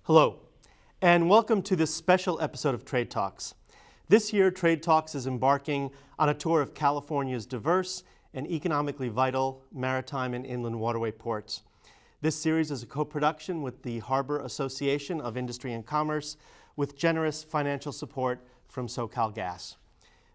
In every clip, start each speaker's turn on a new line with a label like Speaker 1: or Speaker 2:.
Speaker 1: Hello, and welcome to this special episode of Trade Talks. This year, Trade Talks is embarking on a tour of California's diverse and economically vital maritime and inland waterway ports. This series is a co-production with the Harbor Association of Industry and Commerce with generous financial support from SoCalGas.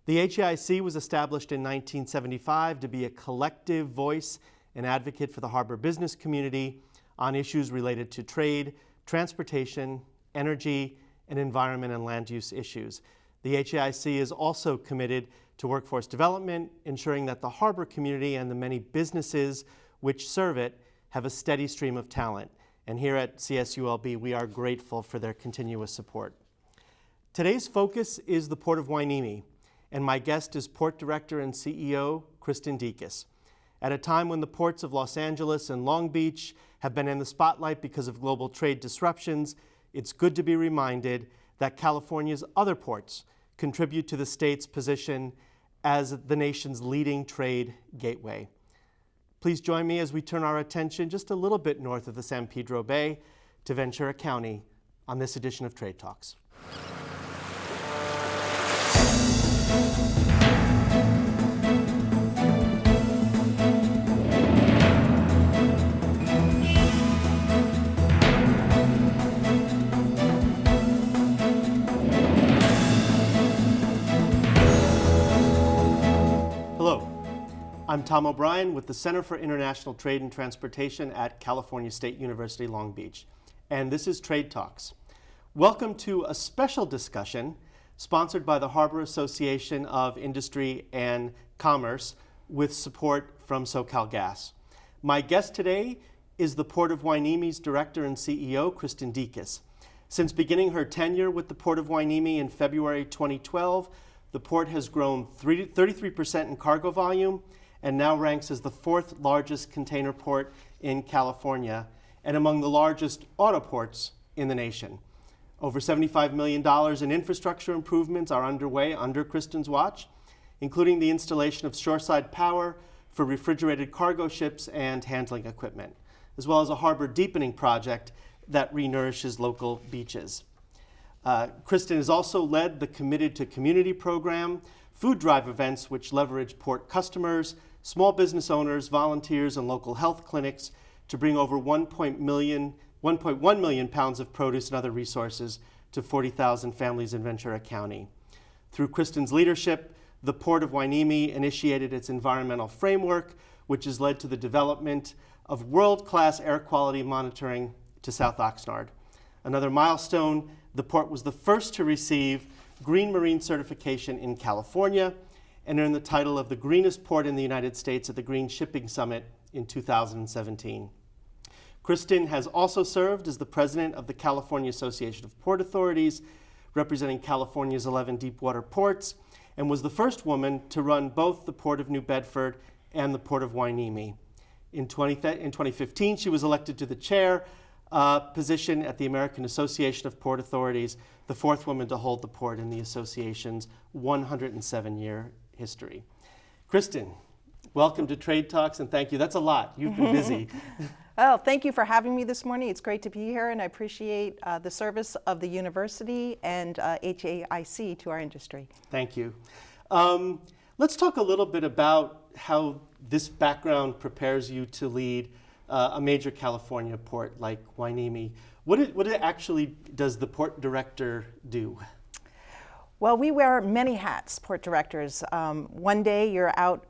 Speaker 1: The HAIC was established in 1975 to be a collective voice and advocate for the harbor business community on issues related to trade, transportation, energy, and environment and land use issues. The HAIC is also committed to workforce development, ensuring that the harbor community and the many businesses which serve it have a steady stream of talent. And here at CSULB, we are grateful for their continuous support. Today's focus is the Port of Hueneme, and my guest is Port Director and CEO Kristin Decas. At a time when the ports of Los Angeles and Long Beach have been in the spotlight because of global trade disruptions, it's good to be reminded that California's other ports contribute to the state's position as the nation's leading trade gateway. Please join me as we turn our attention just a little bit north of the San Pedro Bay to Ventura County on this edition of Trade Talks. I'm Tom O'Brien with the Center for International Trade and Transportation at California State University, Long Beach. And this is Trade Talks. Welcome to a special discussion sponsored by the Harbor Association of Industry and Commerce with support from SoCalGas. My guest today is the Port of Hueneme's Director and CEO, Kristin Decas. Since beginning her tenure with the Port of Hueneme in February 2012, the port has grown 33% in cargo volume and now ranks as the fourth largest container port in California and among the largest auto ports in the nation. Over $75 million in infrastructure improvements are underway under Kristin's watch, including the installation of shoreside power for refrigerated cargo ships and handling equipment, as well as a harbor deepening project that renourishes local beaches. Kristin has also led the Committed to Community program, food drive events which leverage port customers, small business owners, volunteers, and local health clinics to bring over 1.1 million pounds of produce and other resources to 40,000 families in Ventura County. Through Kristin's leadership, the Port of Hueneme initiated its environmental framework, which has led to the development of world-class air quality monitoring to South Oxnard. Another milestone, the port was the first to receive Green Marine certification in California and earned the title of the greenest port in the United States at the Green Shipping Summit in 2017. Kristin has also served as the president of the California Association of Port Authorities, representing California's 11 deepwater ports, and was the first woman to run both the Port of New Bedford and the Port of Hueneme. In 2015, she was elected to the chair position at the American Association of Port Authorities, the fourth woman to hold the port in the association's 107-year history. Kristin, welcome to Trade Talks, and thank you. That's a lot. You've been busy.
Speaker 2: Well, thank you for having me this morning. It's great to be here, and I appreciate the service of the university and HAIC to our industry.
Speaker 1: Thank you. Let's talk a little bit about how this background prepares you to lead a major California port like Hueneme. What actually does the port director do?
Speaker 2: Well, we wear many hats, port directors. One day you're out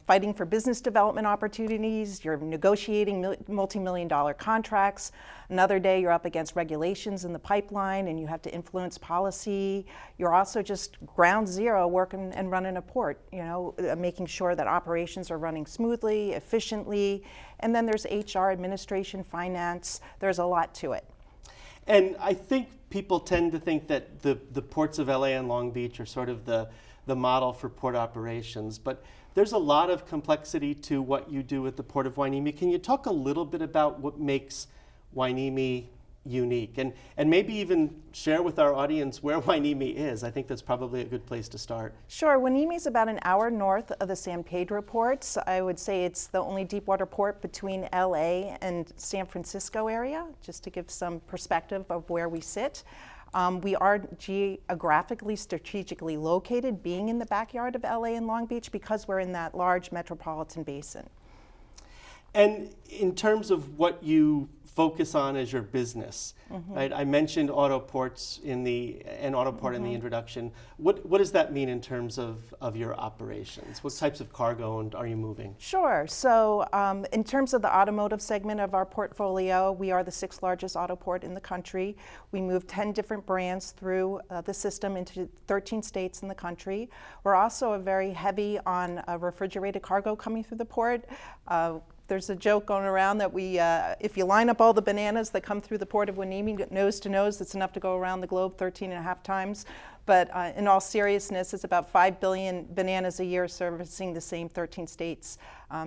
Speaker 2: fighting for business development opportunities, you're negotiating multi-million-dollar contracts. Another day you're up against regulations in the pipeline and you have to influence policy. You're also just ground zero working and running a port, making sure that operations are running smoothly, efficiently. And then there's HR, administration, finance. There's a lot to it.
Speaker 1: And I think people tend to think that the ports of LA and Long Beach are sort of the model for port operations, but there's a lot of complexity to what you do at the Port of Hueneme. Can you talk a little bit about what makes Hueneme unique. And maybe even share with our audience where Hueneme is. I think that's probably a good place to start.
Speaker 2: Sure. Hueneme is about an hour north of the San Pedro ports. I would say it's the only deep water port between LA and San Francisco area, just to give some perspective of where we sit. We are geographically, strategically located, being in the backyard of LA and Long Beach, because we're in that large metropolitan basin.
Speaker 1: And in terms of what you focus on as your business, right? I mentioned Autoport in the introduction. What does that mean in terms of your operations? What types of cargo are you moving?
Speaker 2: Sure. So in terms of the automotive segment of our portfolio, we are the 6th largest auto port in the country. We move 10 different brands through the system into 13 states in the country. We're also very heavy on refrigerated cargo coming through the port. There's a joke going around that if you line up all the bananas that come through the port of Hueneme nose to nose, it's enough to go around the globe 13.5 times. But in all seriousness, it's about 5 billion bananas a year servicing the same 13 states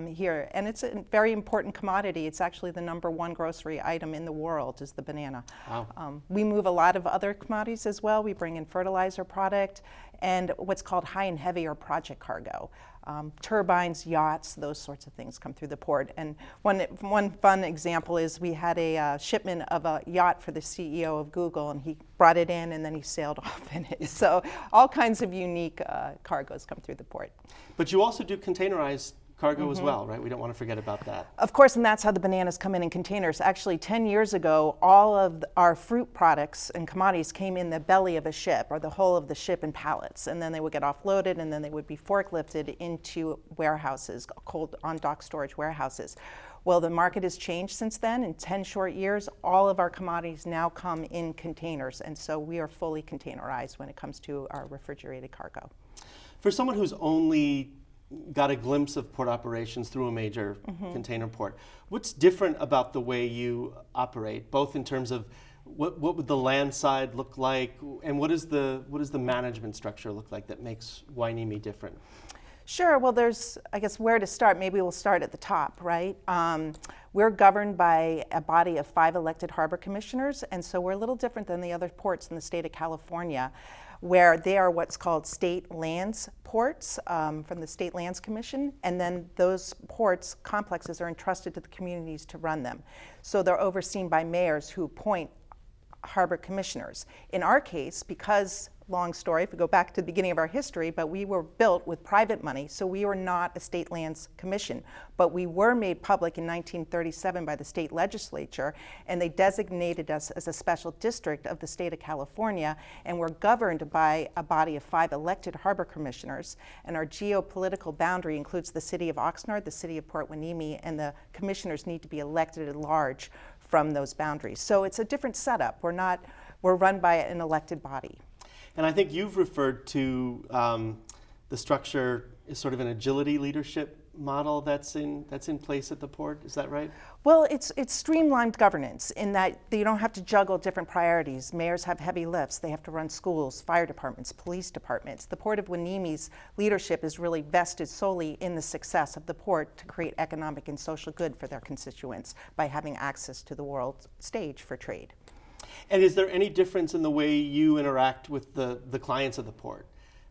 Speaker 2: here. And it's a very important commodity. It's actually the #1 grocery item in the world is the banana.
Speaker 1: Wow.
Speaker 2: We move a lot of other commodities as well. We bring in fertilizer product and what's called high and heavy or project cargo. Turbines, yachts, those sorts of things come through the port. And one fun example is we had a shipment of a yacht for the CEO of Google, and he brought it in and then he sailed off in it. So all kinds of unique cargoes come through the port.
Speaker 1: But you also do containerized cargo as well, right? We don't want to forget about that.
Speaker 2: Of course, and that's how the bananas come in containers. Actually, 10 years ago, all of our fruit products and commodities came in the belly of a ship or the hull of the ship in pallets, and then they would get offloaded and then they would be forklifted into warehouses, cold on-dock storage warehouses. Well, the market has changed since then. In 10 short years, all of our commodities now come in containers, and so we are fully containerized when it comes to our refrigerated cargo.
Speaker 1: For someone who's only got a glimpse of port operations through a major container port, what's different about the way you operate, both in terms of what would the land side look like, and what does the management structure look like that makes Hueneme different?
Speaker 2: Sure. Well, there's, I guess, where to start. Maybe we'll start at the top, right? We're governed by a body of 5 elected harbor commissioners, and so we're a little different than the other ports in the state of California, where they are what's called state lands ports from the State Lands Commission, and then those ports complexes are entrusted to the communities to run them. So they're overseen by mayors who appoint harbor commissioners. In our case, because, long story, if we go back to the beginning of our history, but we were built with private money, so we were not a state lands commission. But we were made public in 1937 by the state legislature, and they designated us as a special district of the state of California, and we're governed by a body of 5 elected harbor commissioners, and our geopolitical boundary includes the city of Oxnard, the city of Port Hueneme, and the commissioners need to be elected at large from those boundaries. So it's a different setup. We're run by an elected body.
Speaker 1: And I think you've referred to the structure as sort of an agility leadership model that's in place at the port. Is that right?
Speaker 2: Well, it's streamlined governance in that you don't have to juggle different priorities. Mayors have heavy lifts. They have to run schools, fire departments, police departments. The Port of Hueneme's leadership is really vested solely in the success of the port to create economic and social good for their constituents by having access to the world stage for trade.
Speaker 1: And is there any difference in the way you interact with the clients of the port,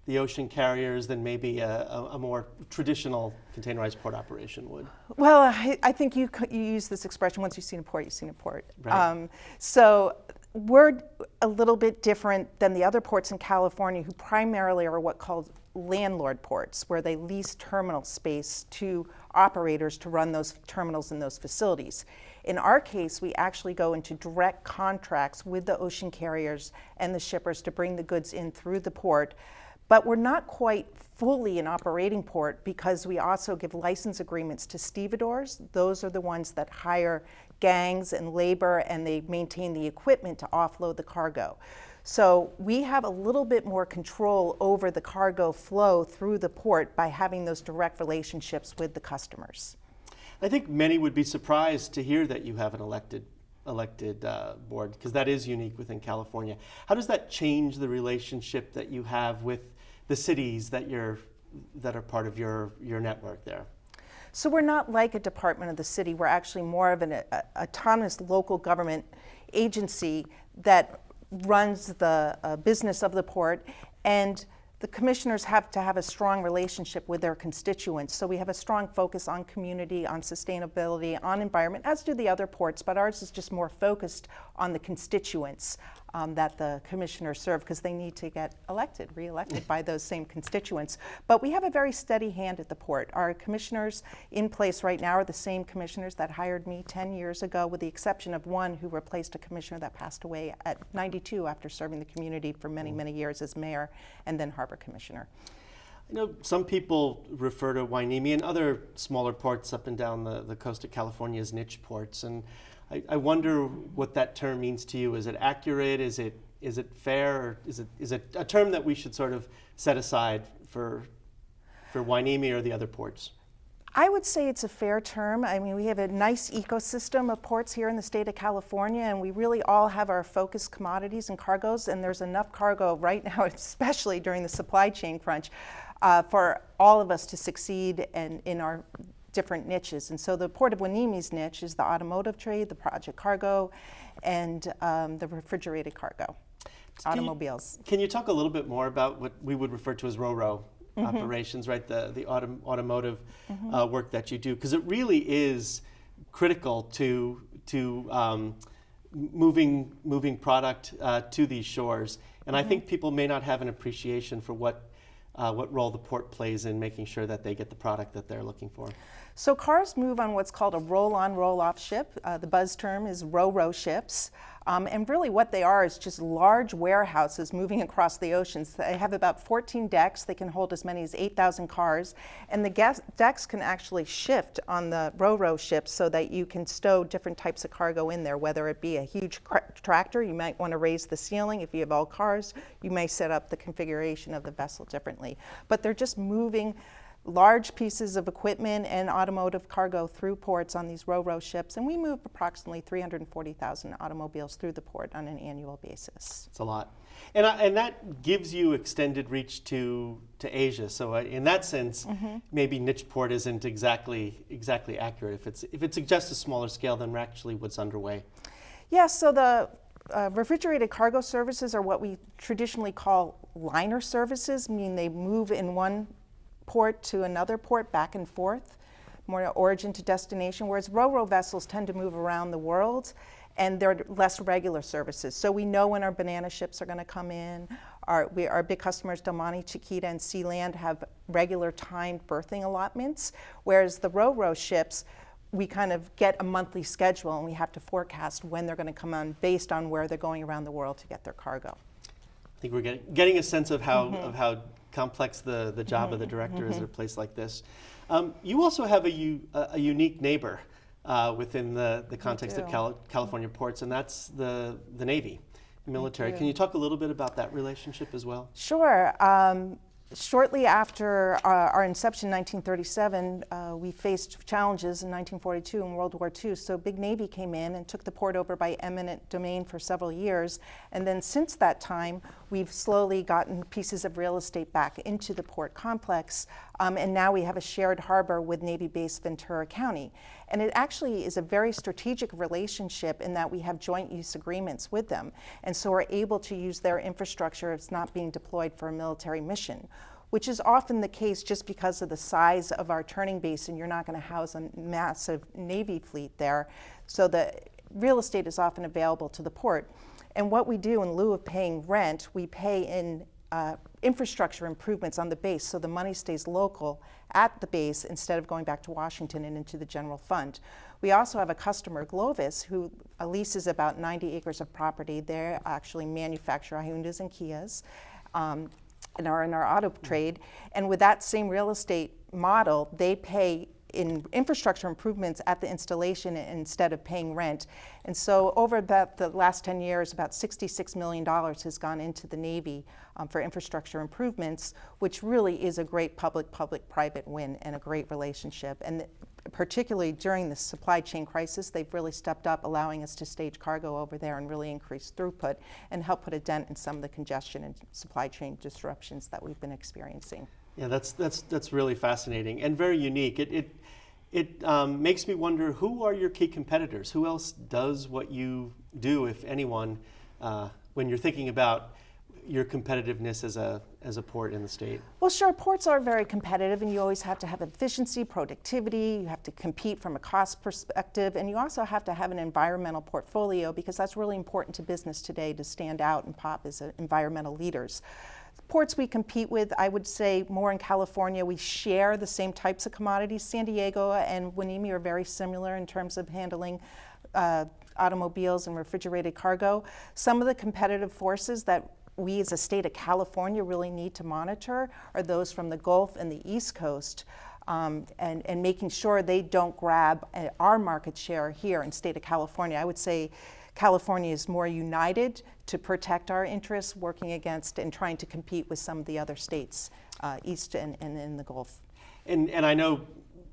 Speaker 1: the ocean carriers, than maybe a more traditional containerized port operation would?
Speaker 2: Well, I think you use this expression, once you've seen a port, you've seen a port.
Speaker 1: Right.
Speaker 2: So we're a little bit different than the other ports in California, who primarily are what called landlord ports, where they lease terminal space to operators to run those terminals and those facilities. In our case, we actually go into direct contracts with the ocean carriers and the shippers to bring the goods in through the port. But we're not quite fully an operating port because we also give license agreements to stevedores. Those are the ones that hire gangs and labor, and they maintain the equipment to offload the cargo. So we have a little bit more control over the cargo flow through the port by having those direct relationships with the customers.
Speaker 1: I think many would be surprised to hear that you have an elected board, because that is unique within California. How does that change the relationship that you have with the cities that are part of your network there?
Speaker 2: So we're not like a department of the city. We're actually more of an autonomous local government agency that runs the business of the port, and the commissioners have to have a strong relationship with their constituents. So we have a strong focus on community, on sustainability, on environment, as do the other ports, but ours is just more focused on the constituents that the commissioners serve, because they need to get re-elected by those same constituents. But we have a very steady hand at the port. Our commissioners in place right now are the same commissioners that hired me 10 years ago, with the exception of one who replaced a commissioner that passed away at 92 after serving the community for many, many years as mayor and then harbor commissioner.
Speaker 1: I know some people refer to Hueneme and other smaller ports up and down the coast of California as niche ports, and I wonder what that term means to you. Is it accurate? Is it fair? Or is it a term that we should sort of set aside for Hueneme or the other ports?
Speaker 2: I would say it's a fair term. I mean, we have a nice ecosystem of ports here in the state of California, and we really all have our focused commodities and cargoes, and there's enough cargo right now, especially during the supply chain crunch, for all of us to succeed in our different niches. And so the Port of Hueneme's niche is the automotive trade, the project cargo, and the refrigerated cargo, automobiles.
Speaker 1: Can you talk a little bit more about what we would refer to as RoRo operations, right? The automotive work that you do, because it really is critical to moving product to these shores. And I think people may not have an appreciation for what role the port plays in making sure that they get the product that they're looking for.
Speaker 2: So cars move on what's called a roll-on, roll-off ship. The buzz term is RoRo ships. And really what they are is just large warehouses moving across the oceans. They have about 14 decks. They can hold as many as 8,000 cars. And the decks can actually shift on the RoRo ships so that you can stow different types of cargo in there, whether it be a huge tractor. You might want to raise the ceiling. If you have all cars, you may set up the configuration of the vessel differently. But they're just moving large pieces of equipment and automotive cargo through ports on these RoRo ships, and we move approximately 340,000 automobiles through the port on an annual basis.
Speaker 1: It's a lot. And that gives you extended reach to Asia. So in that sense, maybe niche port isn't exactly accurate. If it's just a smaller scale than actually what's underway.
Speaker 2: Yeah, so the refrigerated cargo services are what we traditionally call liner services, meaning they move in one port to another port, back and forth, more origin to destination, whereas RoRo vessels tend to move around the world, and they're less regular services. So we know when our banana ships are going to come in. Our big customers, Del Monte, Chiquita, and Sealand, have regular timed berthing allotments, whereas the RoRo ships, we kind of get a monthly schedule, and we have to forecast when they're going to come on based on where they're going around the world to get their cargo.
Speaker 1: I think we're getting a sense of how complex the job of the director is at a place like this. You also have a unique neighbor within the context of California ports, and that's the Navy, military. Can you talk a little bit about that relationship as well?
Speaker 2: Sure. Shortly after our inception in 1937, we faced challenges in 1942 and World War II. So Big Navy came in and took the port over by eminent domain for several years. And then since that time, we've slowly gotten pieces of real estate back into the port complex. And now we have a shared harbor with Navy Base Ventura County. And it actually is a very strategic relationship in that we have joint use agreements with them. And so we're able to use their infrastructure if it's not being deployed for a military mission, which is often the case just because of the size of our turning basin. You're not going to house a massive Navy fleet there. So the real estate is often available to the port. And what we do in lieu of paying rent, we pay in infrastructure improvements on the base, so the money stays local at the base instead of going back to Washington and into the general fund. We also have a customer, Glovis, who leases about 90 acres of property. They actually manufacture Hyundais and Kias and are in our auto trade. And with that same real estate model, they pay in infrastructure improvements at the installation instead of paying rent. And so over the last 10 years, about $66 million has gone into the Navy for infrastructure improvements, which really is a great public-private win and a great relationship. And particularly during the supply chain crisis, they've really stepped up, allowing us to stage cargo over there and really increase throughput and help put a dent in some of the congestion and supply chain disruptions that we've been experiencing.
Speaker 1: Yeah, that's really fascinating and very unique. It makes me wonder, who are your key competitors? Who else does what you do, if anyone, when you're thinking about your competitiveness as a port in the state?
Speaker 2: Well, sure, ports are very competitive, and you always have to have efficiency, productivity, you have to compete from a cost perspective, and you also have to have an environmental portfolio, because that's really important to business today, to stand out and pop as environmental leaders. Ports we compete with, I would say more in California, we share the same types of commodities. San Diego and Hueneme are very similar in terms of handling automobiles and refrigerated cargo. Some of the competitive forces that we as a state of California really need to monitor are those from the Gulf and the East Coast, and making sure they don't grab our market share here in state of California. I would say California is more united to protect our interests, working against and trying to compete with some of the other states, east and in the Gulf.
Speaker 1: And I know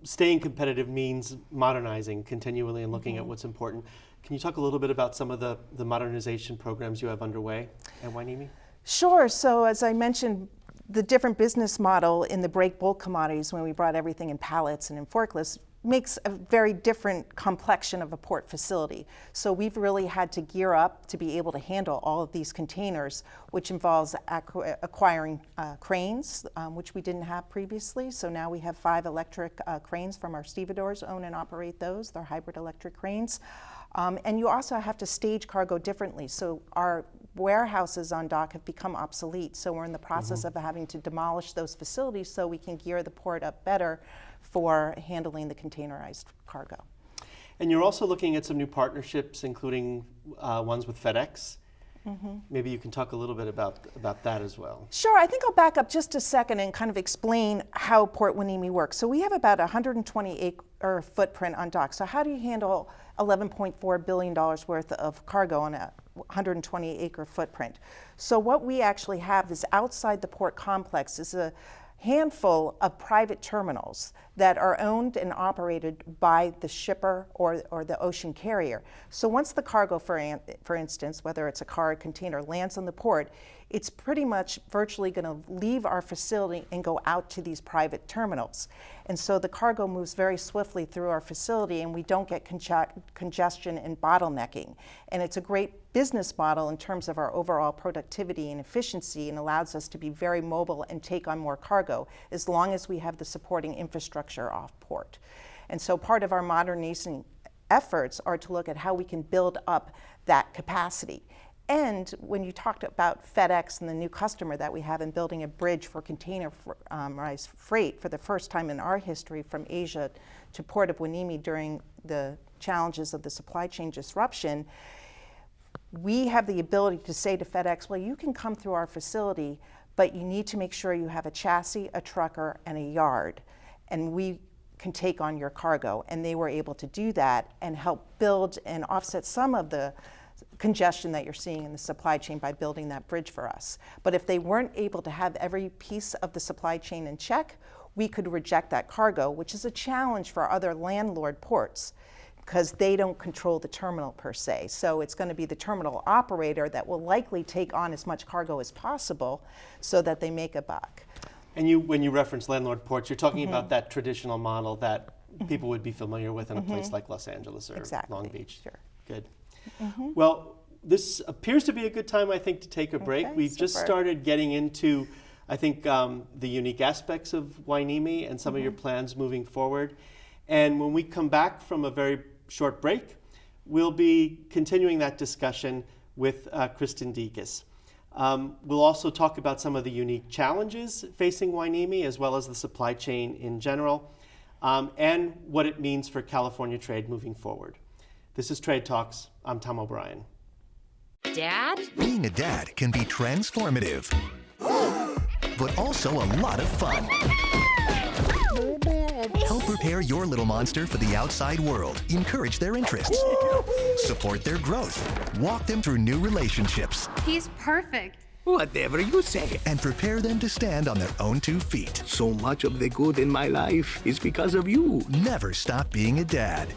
Speaker 1: staying competitive means modernizing continually and looking at what's important. Can you talk a little bit about some of the modernization programs you have underway at Hueneme?
Speaker 2: Sure. So as I mentioned, the different business model in the break bulk commodities, when we brought everything in pallets and in forklifts, makes a very different complexion of a port facility. So we've really had to gear up to be able to handle all of these containers, which involves acquiring cranes, which we didn't have previously. So now we have 5 electric cranes from our stevedores, own and operate those. They're hybrid electric cranes. And you also have to stage cargo differently. So our warehouses on dock have become obsolete. So we're in the process of having to demolish those facilities so we can gear the port up better for handling the containerized cargo.
Speaker 1: And you're also looking at some new partnerships, including ones with FedEx. Maybe you can talk a little bit about that as well.
Speaker 2: Sure, I think I'll back up just a second and kind of explain how Port Hueneme works. So we have about 120 acre footprint on dock. So how do you handle $11.4 billion worth of cargo on a 120 acre footprint? So what we actually have is outside the port complex is a handful of private terminals that are owned and operated by the shipper or the ocean carrier. So once the cargo, for instance, whether it's a car or container, lands on the port, it's pretty much virtually going to leave our facility and go out to these private terminals. And so the cargo moves very swiftly through our facility, and we don't get congestion and bottlenecking. And it's a great business model in terms of our overall productivity and efficiency, and allows us to be very mobile and take on more cargo as long as we have the supporting infrastructure off port. And so part of our modernizing efforts are to look at how we can build up that capacity. And when you talked about FedEx and the new customer that we have in building a bridge for containerized freight for the first time in our history from Asia to Port of Hueneme during the challenges of the supply chain disruption, we have the ability to say to FedEx, well, you can come through our facility, but you need to make sure you have a chassis, a trucker, and a yard, and we can take on your cargo. And they were able to do that and help build and offset some of the congestion that you're seeing in the supply chain by building that bridge for us. But if they weren't able to have every piece of the supply chain in check, we could reject that cargo, which is a challenge for other landlord ports because they don't control the terminal per se. So it's going to be the terminal operator that will likely take on as much cargo as possible so that they make a buck.
Speaker 1: And when you reference landlord ports, you're talking about that traditional model that people would be familiar with in a place like Los Angeles or Long Beach.
Speaker 2: Sure.
Speaker 1: Good. Well, this appears to be a good time, I think, to take a break. We've just started getting into, I think, the unique aspects of Hueneme and some of your plans moving forward. And when we come back from a very short break, we'll be continuing that discussion with Kristin Decas. We'll also talk about some of the unique challenges facing Hueneme, as well as the supply chain in general, and what it means for California trade moving forward. This is Trade Talks. I'm Tom O'Brien.
Speaker 3: Dad?
Speaker 4: Being a dad can be transformative, but also a lot of fun. Help prepare your little monster for the outside world. Encourage their interests. Support their growth. Walk them through new relationships.
Speaker 3: He's perfect.
Speaker 5: Whatever you say.
Speaker 4: And prepare them to stand on their own 2 feet.
Speaker 5: So much of the good in my life is because of you.
Speaker 4: Never stop being a dad.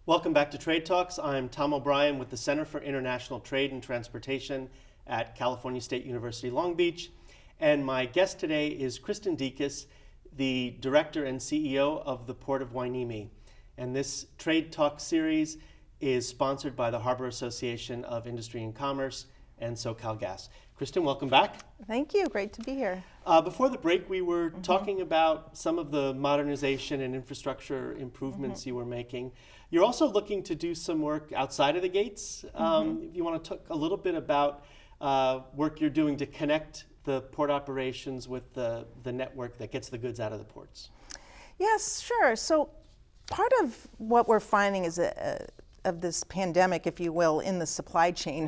Speaker 1: Welcome back to Trade Talks. I'm Tom O'Brien with the Center for International Trade and Transportation at California State University, Long Beach. And my guest today is Kristin Decas, the Director and CEO of the Port of Hueneme. And this Trade Talk series is sponsored by the Harbor Association of Industry and Commerce and SoCalGas. Kristin, welcome back.
Speaker 2: Thank you. Great to be here.
Speaker 1: Before the break, we were talking about some of the modernization and infrastructure improvements you were making. You're also looking to do some work outside of the gates. If you want to talk a little bit about work you're doing to connect the port operations with the network that gets the goods out of the ports.
Speaker 2: Yes, sure. So part of what we're finding is of this pandemic, if you will, in the supply chain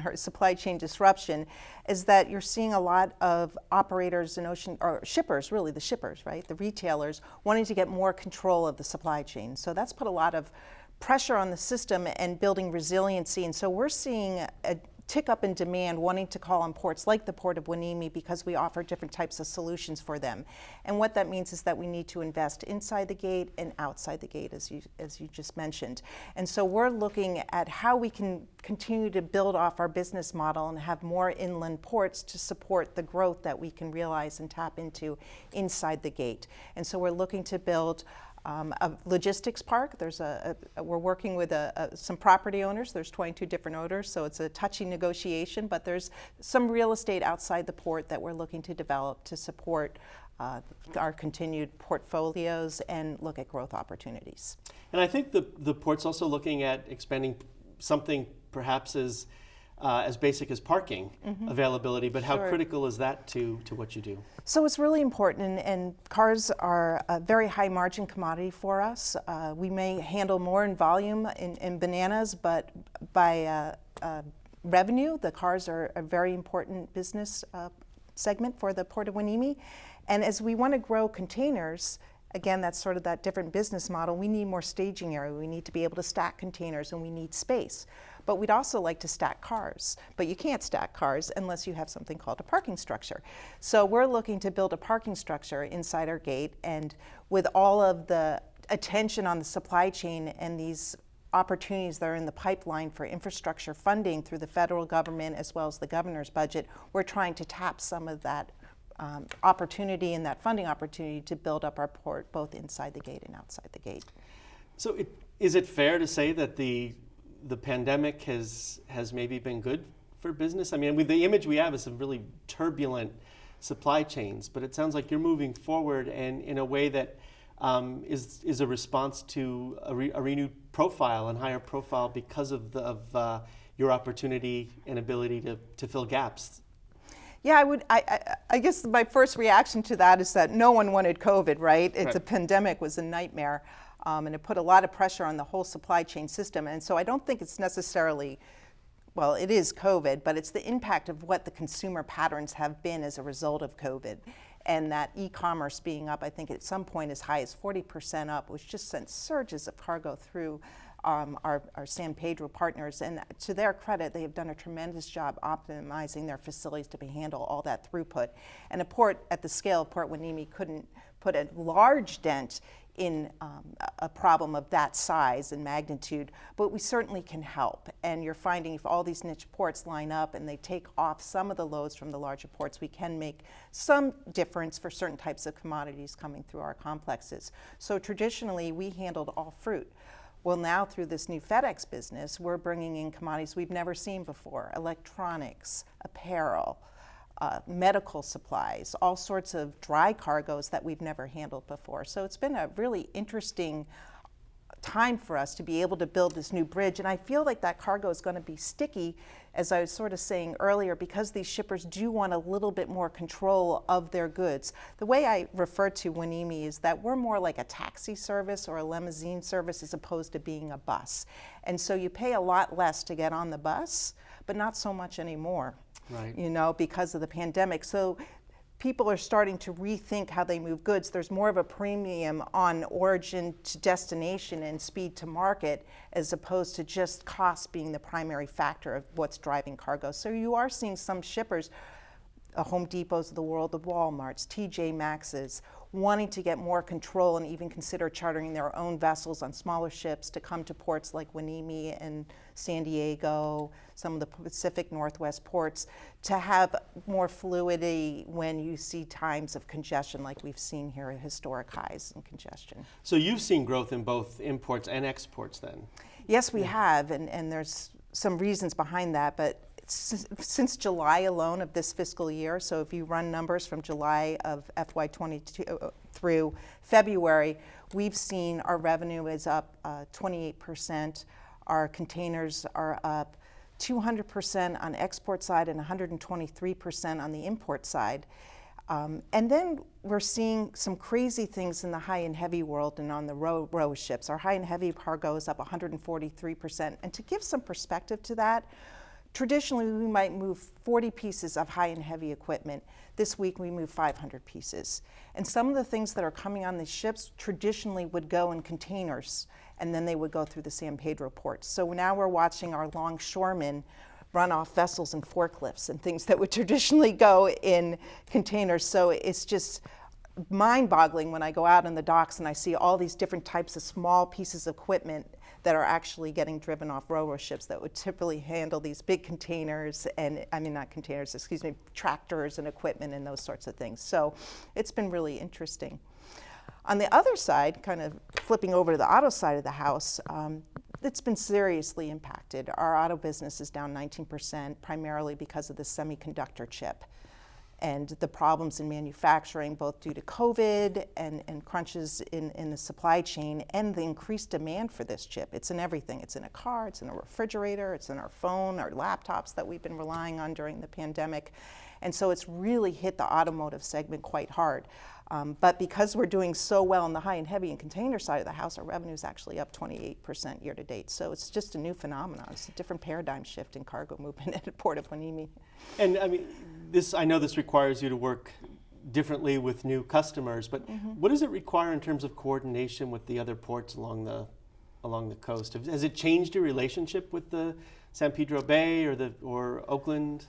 Speaker 2: disruption, is that you're seeing a lot of operators in ocean, or shippers, really the shippers, right, the retailers, wanting to get more control of the supply chain. So that's put a lot of pressure on the system and building resiliency. And so we're seeing a tick up in demand, wanting to call on ports like the Port of Hueneme because we offer different types of solutions for them. And what that means is that we need to invest inside the gate and outside the gate, as you just mentioned. And so we're looking at how we can continue to build off our business model and have more inland ports to support the growth that we can realize and tap into inside the gate. And so we're looking to build a logistics park. We're working with some property owners. There's 22 different owners, so it's a touchy negotiation, but there's some real estate outside the port that we're looking to develop to support our continued portfolios and look at growth opportunities.
Speaker 1: And I think the port's also looking at expanding something perhaps as basic as parking availability, but how critical is that to what you do?
Speaker 2: So it's really important, and cars are a very high margin commodity for us. We may handle more in volume in bananas, but by revenue, the cars are a very important business segment for the Port of Hueneme. And as we want to grow containers, again, that's sort of that different business model. We need more staging area. We need to be able to stack containers, and we need space. But we'd also like to stack cars. But you can't stack cars unless you have something called a parking structure. So we're looking to build a parking structure inside our gate, and with all of the attention on the supply chain and these opportunities that are in the pipeline for infrastructure funding through the federal government as well as the governor's budget, we're trying to tap some of that opportunity and that funding opportunity to build up our port both inside the gate and outside the gate.
Speaker 1: So is it fair to say that the pandemic has maybe been good for business? I mean, with the image we have is some really turbulent supply chains, but it sounds like you're moving forward and in a way that is a response to a renewed profile and higher profile because of your opportunity and ability to fill gaps.
Speaker 2: Yeah, I guess my first reaction to that is that no one wanted COVID, right? The pandemic was a nightmare, and it put a lot of pressure on the whole supply chain system. And so I don't think it's necessarily, well, it is COVID, but it's the impact of what the consumer patterns have been as a result of COVID. And that e-commerce being up, I think at some point as high as 40% up, which just sent surges of cargo through our San Pedro partners, and to their credit, they have done a tremendous job optimizing their facilities to handle all that throughput. And a port at the scale of Port Hueneme couldn't put a large dent in a problem of that size and magnitude, but we certainly can help. And you're finding if all these niche ports line up and they take off some of the loads from the larger ports, we can make some difference for certain types of commodities coming through our complexes. So traditionally, we handled all fruit. Well, now through this new FedEx business, we're bringing in commodities we've never seen before: electronics, apparel, medical supplies, all sorts of dry cargoes that we've never handled before. So it's been a really interesting time for us to be able to build this new bridge. And I feel like that cargo is going to be sticky, as I was sort of saying earlier, because these shippers do want a little bit more control of their goods. The way I refer to Hueneme is that we're more like a taxi service or a limousine service as opposed to being a bus. And so you pay a lot less to get on the bus, but not so much anymore, right, because of the pandemic. So people are starting to rethink how they move goods. There's more of a premium on origin to destination and speed to market, as opposed to just cost being the primary factor of what's driving cargo. So you are seeing some shippers the Home Depots of the world, the Walmarts, TJ Maxx's, wanting to get more control and even consider chartering their own vessels on smaller ships to come to ports like Hueneme and San Diego, some of the Pacific Northwest ports, to have more fluidity when you see times of congestion like we've seen here at historic highs in congestion.
Speaker 1: So you've seen growth in both imports and exports then?
Speaker 2: Yes, we have, and there's some reasons behind that, but since July alone of this fiscal year, so if you run numbers from July of FY22 through February, we've seen our revenue is up 28%, our containers are up 200% on export side and 123% on the import side. And then we're seeing some crazy things in the high and heavy world and on the row ships. Our high and heavy cargo is up 143%. And to give some perspective to that, traditionally, we might move 40 pieces of high and heavy equipment. This week, we move 500 pieces. And some of the things that are coming on these ships traditionally would go in containers, and then they would go through the San Pedro ports. So now we're watching our longshoremen run off vessels and forklifts and things that would traditionally go in containers. So it's just mind-boggling when I go out on the docks and I see all these different types of small pieces of equipment that are actually getting driven off ro-ro ships that would typically handle these big containers and, not containers, excuse me, tractors and equipment and those sorts of things. So it's been really interesting. On the other side, kind of flipping over to the auto side of the house, it's been seriously impacted. Our auto business is down 19%, primarily because of the semiconductor chip and the problems in manufacturing, both due to COVID and crunches in the supply chain and the increased demand for this chip. It's in everything. It's in a car, it's in a refrigerator, it's in our phone, our laptops that we've been relying on during the pandemic. And so it's really hit the automotive segment quite hard. But because we're doing so well in the high and heavy and container side of the house, our revenue is actually up 28% year to date. So it's just a new phenomenon. It's a different paradigm shift in cargo movement at the Port of Hueneme.
Speaker 1: And I know this requires you to work differently with new customers, but what does it require in terms of coordination with the other ports along the coast? Has it changed your relationship with the San Pedro Bay or Oakland?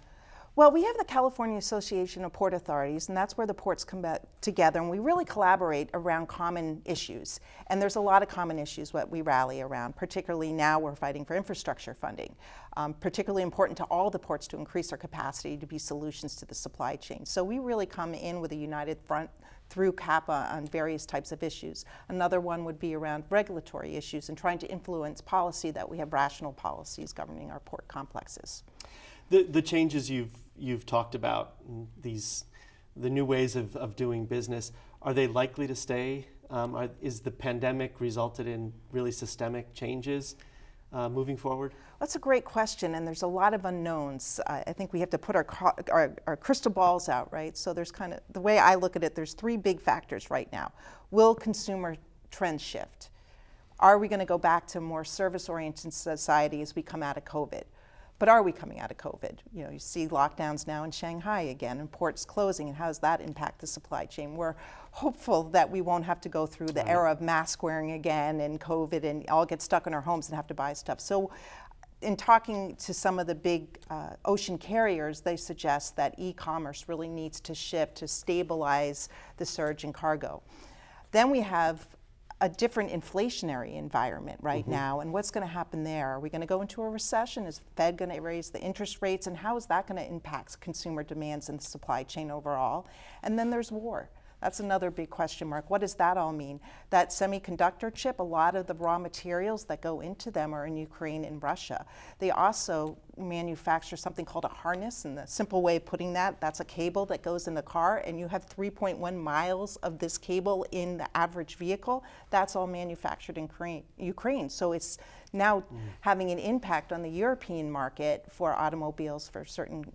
Speaker 2: Well, we have the California Association of Port Authorities, and that's where the ports come together, and we really collaborate around common issues. And there's a lot of common issues that we rally around, particularly now we're fighting for infrastructure funding. Particularly important to all the ports to increase their capacity to be solutions to the supply chain. So we really come in with a united front through CAPA on various types of issues. Another one would be around regulatory issues and trying to influence policy that we have rational policies governing our port complexes.
Speaker 1: The changes you've talked about, the new ways of doing business, are they likely to stay? Is the pandemic resulted in really systemic changes moving forward?
Speaker 2: That's a great question, and there's a lot of unknowns. I think we have to put our crystal balls out, right? So there's kind of, the way I look at it, there's three big factors right now. Will consumer trends shift? Are we going to go back to a more service-oriented society as we come out of COVID? But are we coming out of COVID? You see lockdowns now in Shanghai again and ports closing, and how does that impact the supply chain? We're hopeful that we won't have to go through the era of mask wearing again and COVID and all get stuck in our homes and have to buy stuff. So in talking to some of the big ocean carriers, they suggest that e-commerce really needs to shift to stabilize the surge in cargo. Then we have a different inflationary environment right now, and what's going to happen there? Are we going to go into a recession? Is the Fed going to raise the interest rates, and how is that going to impact consumer demands and the supply chain overall? And then there's war. That's another big question mark. What does that all mean? That semiconductor chip, a lot of the raw materials that go into them are in Ukraine and Russia. They also manufacture something called a harness, and the simple way of putting that, that's a cable that goes in the car, and you have 3.1 miles of this cable in the average vehicle. That's all manufactured in Ukraine. So it's now having an impact on the European market for automobiles for certain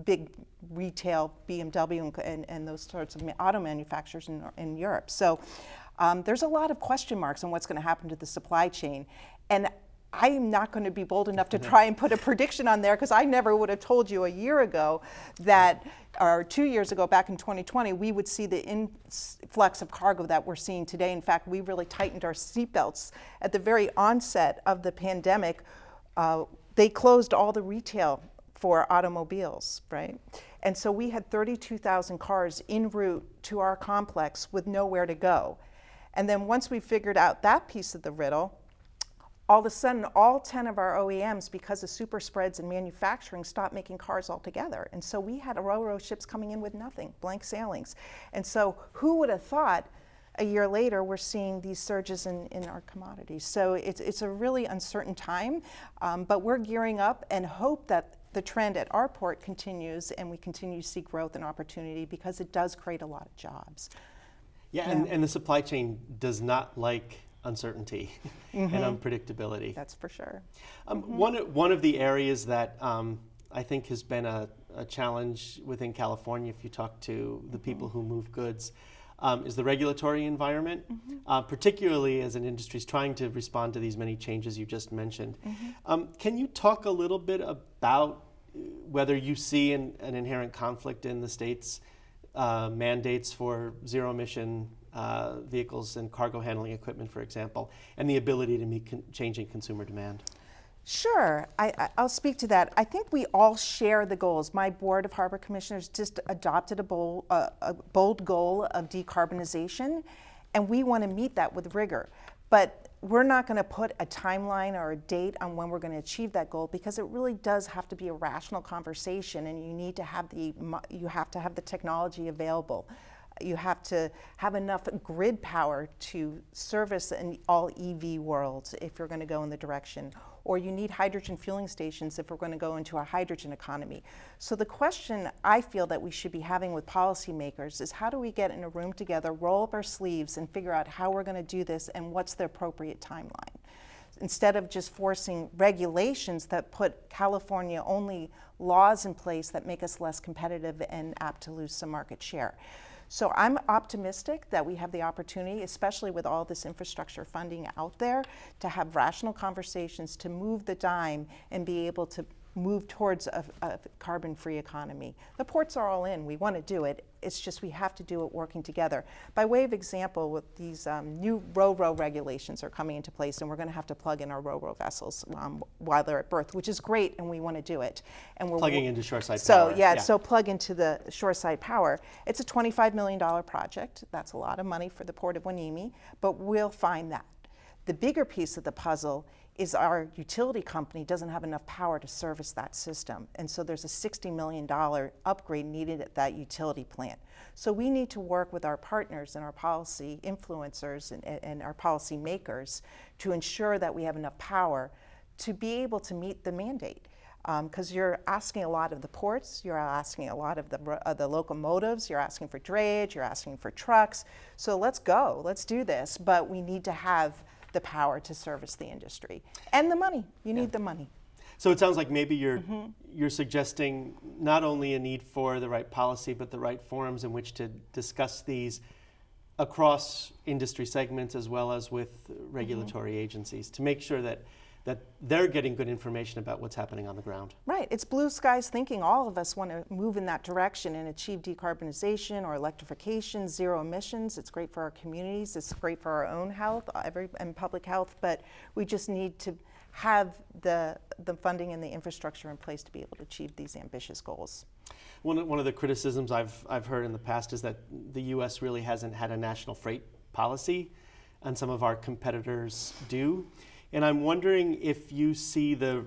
Speaker 2: big retail, BMW and those sorts of auto manufacturers in Europe. So there's a lot of question marks on what's going to happen to the supply chain. And I'm not going to be bold enough to try and put a prediction on there, because I never would have told you a year ago that, or 2 years ago, back in 2020, we would see the influx of cargo that we're seeing today. In fact, we really tightened our seatbelts at the very onset of the pandemic. They closed all the retail for automobiles, right? And so we had 32,000 cars en route to our complex with nowhere to go. And then once we figured out that piece of the riddle, all of a sudden, all 10 of our OEMs, because of super spreads and manufacturing, stopped making cars altogether. And so we had ro-ro ships coming in with nothing, blank sailings. And so who would have thought a year later we're seeing these surges in our commodities? So it's a really uncertain time, but we're gearing up and hope that the trend at our port continues and we continue to see growth and opportunity, because it does create a lot of jobs.
Speaker 1: Yeah, and the supply chain does not like uncertainty and unpredictability.
Speaker 2: That's for sure.
Speaker 1: One of the areas that I think has been a challenge within California, if you talk to the people who move goods, is the regulatory environment, particularly as an industry is trying to respond to these many changes you just mentioned. Can you talk a little bit about whether you see an inherent conflict in the state's mandates for zero-emission vehicles and cargo handling equipment, for example, and the ability to meet changing consumer demand?
Speaker 2: Sure, I'll speak to that. I think we all share the goals. My board of harbor commissioners just adopted a bold goal of decarbonization, and we want to meet that with rigor. But we're not going to put a timeline or a date on when we're going to achieve that goal, because it really does have to be a rational conversation, and you need to have the technology available. You have to have enough grid power to service an all EV world if you're going to go in the direction, or you need hydrogen fueling stations if we're going to go into a hydrogen economy. So the question I feel that we should be having with policymakers is, how do we get in a room together, roll up our sleeves, and figure out how we're going to do this and what's the appropriate timeline, instead of just forcing regulations that put California-only laws in place that make us less competitive and apt to lose some market share. So I'm optimistic that we have the opportunity, especially with all this infrastructure funding out there, to have rational conversations, to move the dime and be able to move towards a carbon-free economy. The ports are all in. We want to do it. It's just we have to do it working together. By way of example, with these new ro-ro regulations are coming into place, and we're going to have to plug in our ro-ro vessels while they're at berth, which is great, and we want to do it. And we're
Speaker 1: plugging into shoreside
Speaker 2: power.
Speaker 1: Yeah,
Speaker 2: so plug into the shoreside power. It's a $25 million project. That's a lot of money for the Port of Hueneme, but we'll find that. The bigger piece of the puzzle is our utility company doesn't have enough power to service that system. And so there's a $60 million upgrade needed at that utility plant. So we need to work with our partners and our policy influencers and our policy makers to ensure that we have enough power to be able to meet the mandate. Because you're asking a lot of the ports, you're asking a lot of the locomotives, you're asking for drayage, you're asking for trucks. So let's go, let's do this, but we need to have the power to service the industry. And the money, you need the money.
Speaker 1: So it sounds like maybe you're suggesting not only a need for the right policy, but the right forums in which to discuss these across industry segments as well as with regulatory agencies, to make sure that they're getting good information about what's happening on the ground.
Speaker 2: Right, it's blue skies thinking. All of us want to move in that direction and achieve decarbonization or electrification, zero emissions. It's great for our communities, it's great for our own health and public health, but we just need to have the funding and the infrastructure in place to be able to achieve these ambitious goals.
Speaker 1: One of the criticisms I've heard in the past is that the U.S. really hasn't had a national freight policy, and some of our competitors do. And I'm wondering if you see the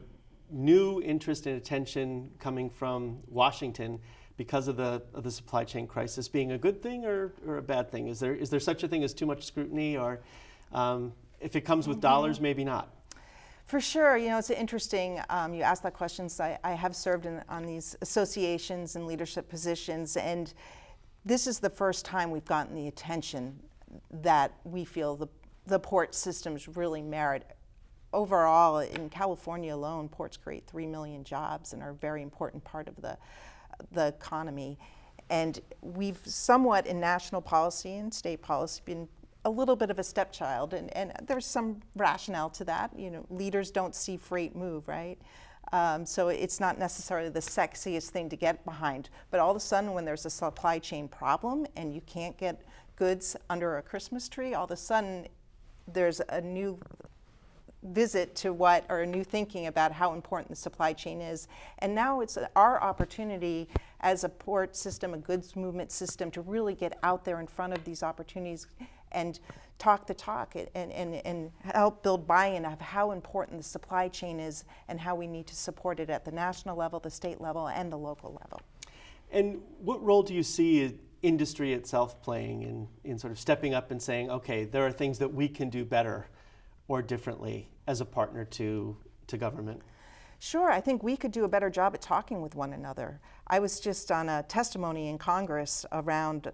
Speaker 1: new interest and attention coming from Washington because of the supply chain crisis being a good thing or a bad thing? Is there such a thing as too much scrutiny, or if it comes with dollars, maybe not?
Speaker 2: For sure, it's interesting. You asked that question. So I have served on these associations and leadership positions, and this is the first time we've gotten the attention that we feel the port systems really merit. Overall, in California alone, ports create 3 million jobs and are a very important part of the economy. And we've somewhat, in national policy and state policy, been a little bit of a stepchild, and there's some rationale to that. Leaders don't see freight move, right? So it's not necessarily the sexiest thing to get behind. But all of a sudden, when there's a supply chain problem and you can't get goods under a Christmas tree, all of a sudden there's a new visit to what, or a new thinking about how important the supply chain is. And now it's our opportunity as a port system, a goods movement system, to really get out there in front of these opportunities and talk the talk and help build buy-in of how important the supply chain is and how we need to support it at the national level, the state level, and the local level.
Speaker 1: And what role do you see industry itself playing in sort of stepping up and saying, okay, there are things that we can do better or differently as a partner to government?
Speaker 2: Sure, I think we could do a better job at talking with one another. I was just on a testimony in Congress around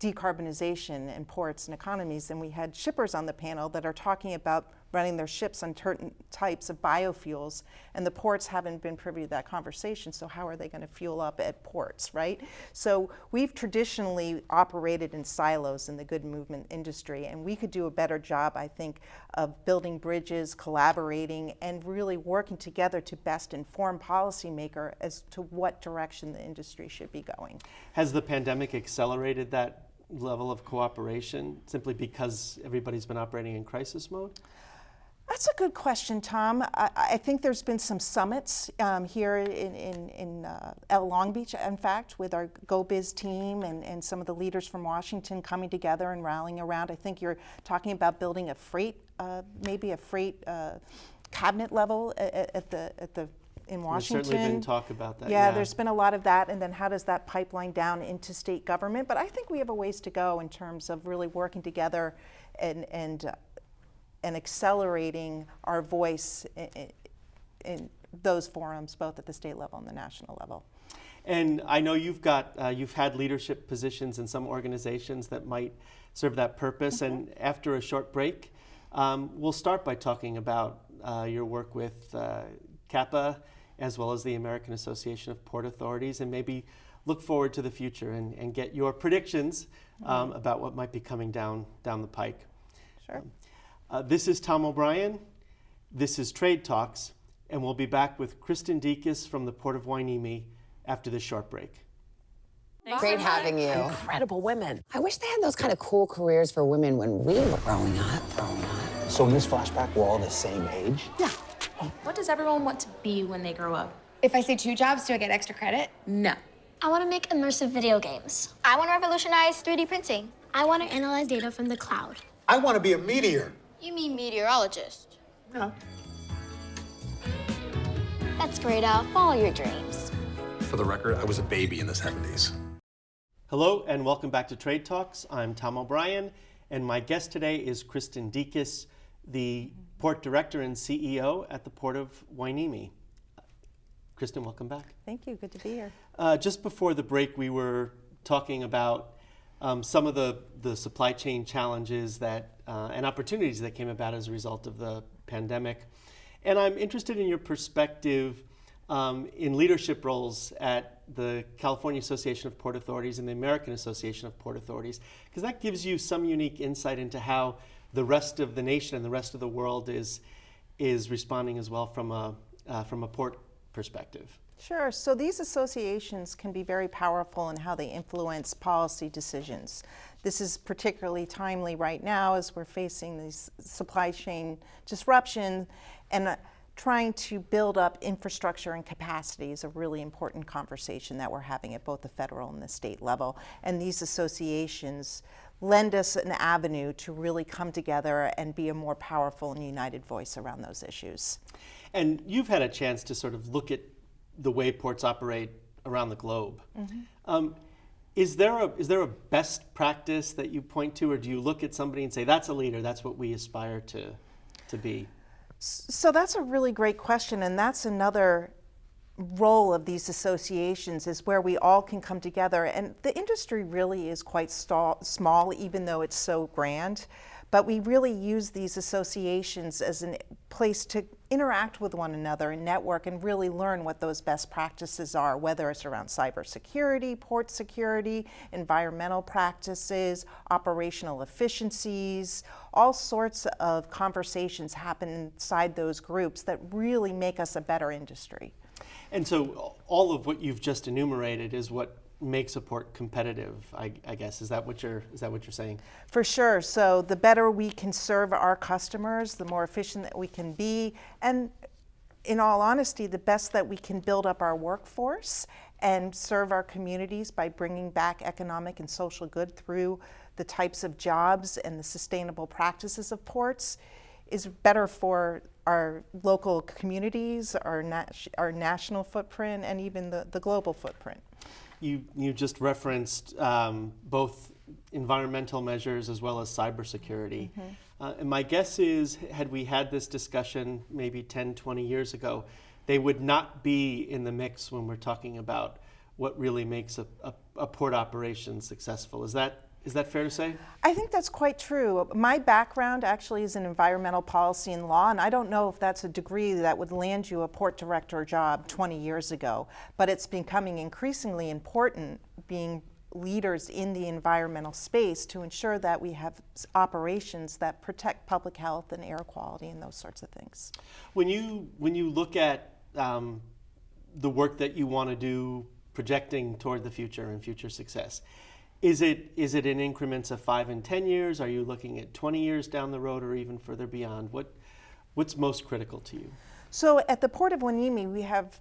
Speaker 2: decarbonization in ports and economies, and we had shippers on the panel that are talking about running their ships on certain types of biofuels, and the ports haven't been privy to that conversation, so how are they going to fuel up at ports, right? So we've traditionally operated in silos in the good movement industry, and we could do a better job, I think, of building bridges, collaborating, and really working together to best inform policymaker as to what direction the industry should be going.
Speaker 1: Has the pandemic accelerated that level of cooperation simply because everybody's been operating in crisis mode?
Speaker 2: That's a good question, Tom. I think there's been some summits here in Long Beach, in fact, with our GoBiz team and some of the leaders from Washington coming together and rallying around. I think you're talking about building a freight, maybe a freight cabinet level in Washington.
Speaker 1: There's certainly been talk about that.
Speaker 2: Yeah, there's been a lot of that, and then how does that pipeline down into state government? But I think we have a ways to go in terms of really working together and accelerating our voice in those forums, both at the state level and the national level.
Speaker 1: And I know you've had leadership positions in some organizations that might serve that purpose. Mm-hmm. And after a short break, we'll start by talking about your work with CAPA, as well as the American Association of Port Authorities, and maybe look forward to the future and get your predictions about what might be coming down the pike.
Speaker 2: Sure.
Speaker 1: This is Tom O'Brien. This is Trade Talks, and we'll be back with Kristin Decas from the Port of Hueneme after this short break.
Speaker 6: Great having you.
Speaker 7: Incredible women.
Speaker 6: I wish they had those kind of cool careers for women when we were growing up.
Speaker 7: So in this flashback, we're all the same age?
Speaker 6: Yeah.
Speaker 8: What does everyone want to be when they grow up?
Speaker 9: If I say 2 jobs, do I get extra credit?
Speaker 8: No.
Speaker 10: I want to make immersive video games. I want to revolutionize 3D printing. I want to analyze data from the cloud.
Speaker 11: I want to be a meteor.
Speaker 10: You mean meteorologist?
Speaker 11: No.
Speaker 10: That's great, follow your dreams.
Speaker 12: For the record, I was a baby in the 70s.
Speaker 1: Hello and welcome back to Trade Talks. I'm Tom O'Brien, and my guest today is Kristin Decas, the Port Director and CEO at the Port of Hueneme. Kristin, welcome back.
Speaker 2: Thank you, good to be here.
Speaker 1: Just before the break, we were talking about some of the supply chain challenges and opportunities that came about as a result of the pandemic. And I'm interested in your perspective in leadership roles at the California Association of Port Authorities and the American Association of Port Authorities, because that gives you some unique insight into how the rest of the nation and the rest of the world is responding as well from a port perspective.
Speaker 2: Sure. So these associations can be very powerful in how they influence policy decisions. This is particularly timely right now as we're facing these supply chain disruption, and trying to build up infrastructure and capacity is a really important conversation that we're having at both the federal and the state level. And these associations lend us an avenue to really come together and be a more powerful and united voice around those issues.
Speaker 1: And you've had a chance to sort of look at the way ports operate around the globe. Mm-hmm. Is there a best practice that you point to, or do you look at somebody and say, that's a leader, that's what we aspire to be?
Speaker 2: So that's a really great question, and that's another role of these associations, is where we all can come together. And the industry really is quite small, even though it's so grand. But we really use these associations as a place to interact with one another and network and really learn what those best practices are, whether it's around cybersecurity, port security, environmental practices, operational efficiencies. All sorts of conversations happen inside those groups that really make us a better industry.
Speaker 1: And so all of what you've just enumerated is what makes a port competitive, I guess. Is that what you're saying?
Speaker 2: For sure. So the better we can serve our customers, the more efficient that we can be, and in all honesty, the best that we can build up our workforce and serve our communities by bringing back economic and social good through the types of jobs and the sustainable practices of ports is better for our local communities, our national footprint, and even the global footprint.
Speaker 1: You just referenced both environmental measures as well as cybersecurity. And my guess is, had we had this discussion maybe 10, 20 years ago, they would not be in the mix when we're talking about what really makes a port operation successful. Is that fair to say?
Speaker 2: I think that's quite true. My background actually is in environmental policy and law, and I don't know if that's a degree that would land you a port director job 20 years ago, but it's becoming increasingly important being leaders in the environmental space to ensure that we have operations that protect public health and air quality and those sorts of things.
Speaker 1: When you look at the work that you want to do projecting toward the future and future success, is it in increments of 5 and 10 years? Are you looking at 20 years down the road or even further beyond? What's most critical to you?
Speaker 2: So at the Port of Hueneme,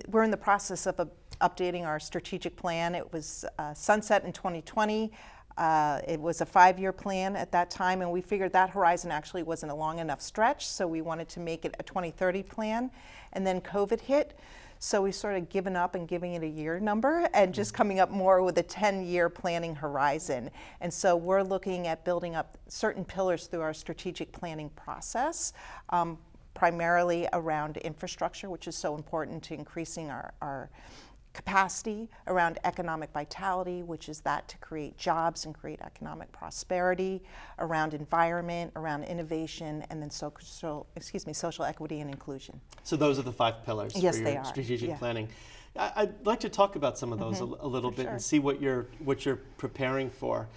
Speaker 2: we're in the process of updating our strategic plan. It was sunset in 2020. It was a 5-year plan at that time, and we figured that horizon actually wasn't a long enough stretch, so we wanted to make it a 2030 plan. And then COVID hit, so we sort of given up and giving it a year number and just coming up more with a 10-year planning horizon. And so we're looking at building up certain pillars through our strategic planning process, primarily around infrastructure, which is so important to increasing our capacity, around economic vitality, which is that to create jobs and create economic prosperity, around environment, around innovation, and then social equity and inclusion.
Speaker 1: So those are the 5 pillars
Speaker 2: yes,
Speaker 1: for
Speaker 2: they
Speaker 1: your
Speaker 2: are.
Speaker 1: strategic planning. I'd like to talk about some of those a little bit and see what you're preparing for.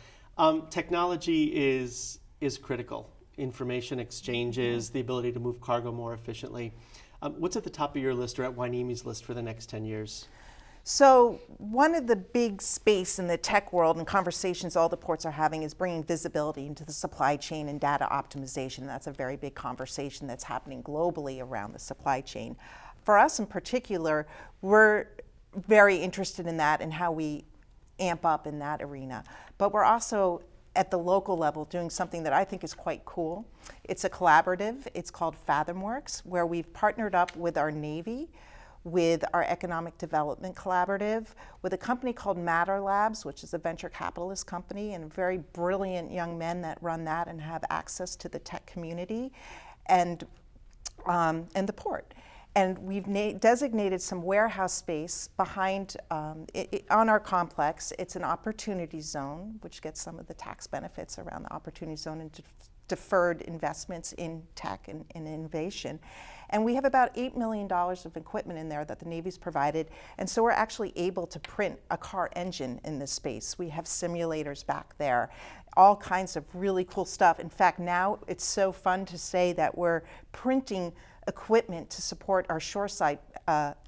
Speaker 1: Technology is critical. Information exchanges, the ability to move cargo more efficiently. What's at the top of your list or at Hueneme's list for the next 10 years?
Speaker 2: So one of the big space in the tech world and conversations all the ports are having is bringing visibility into the supply chain and data optimization. That's a very big conversation that's happening globally around the supply chain. For us in particular, we're very interested in that and how we amp up in that arena. But we're also at the local level doing something that I think is quite cool. It's a collaborative. It's called FathomWorks, where we've partnered up with our Navy, with our Economic Development Collaborative, with a company called Matter Labs, which is a venture capitalist company, and very brilliant young men that run that and have access to the tech community, and the port. And we've designated some warehouse space behind, on our complex. It's an opportunity zone, which gets some of the tax benefits around the opportunity zone and deferred investments in tech and innovation. And we have about $8 million of equipment in there that the Navy's provided. And so we're actually able to print a car engine in this space. We have simulators back there, all kinds of really cool stuff. In fact, now it's so fun to say that we're printing equipment to support our shoreside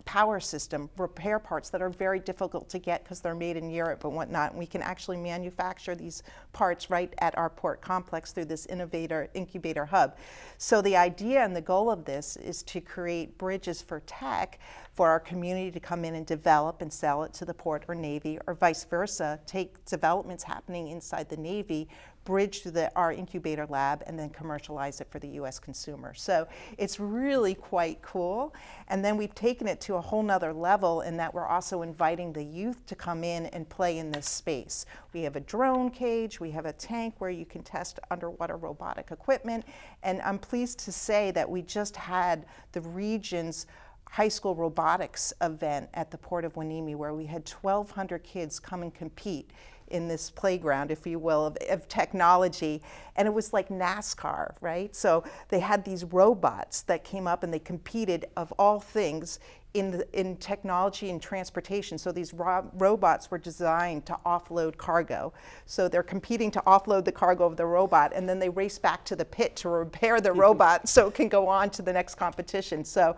Speaker 2: power system, repair parts that are very difficult to get because they're made in Europe and whatnot. And we can actually manufacture these parts right at our port complex through this incubator hub. So the idea and the goal of this is to create bridges for tech for our community to come in and develop and sell it to the port or Navy, or vice versa, take developments happening inside the Navy, bridge to our incubator lab, and then commercialize it for the US consumer. So it's really quite cool. And then we've taken it to a whole nother level in that we're also inviting the youth to come in and play in this space. We have a drone cage, we have a tank where you can test underwater robotic equipment, and I'm pleased to say that we just had the region's high school robotics event at the Port of Hueneme, where we had 1,200 kids come and compete in this playground, if you will, of technology. And it was like NASCAR, right? So they had these robots that came up and they competed, of all things, in technology and transportation. So these robots were designed to offload cargo. So they're competing to offload the cargo of the robot, and then they race back to the pit to repair the robot so it can go on to the next competition. So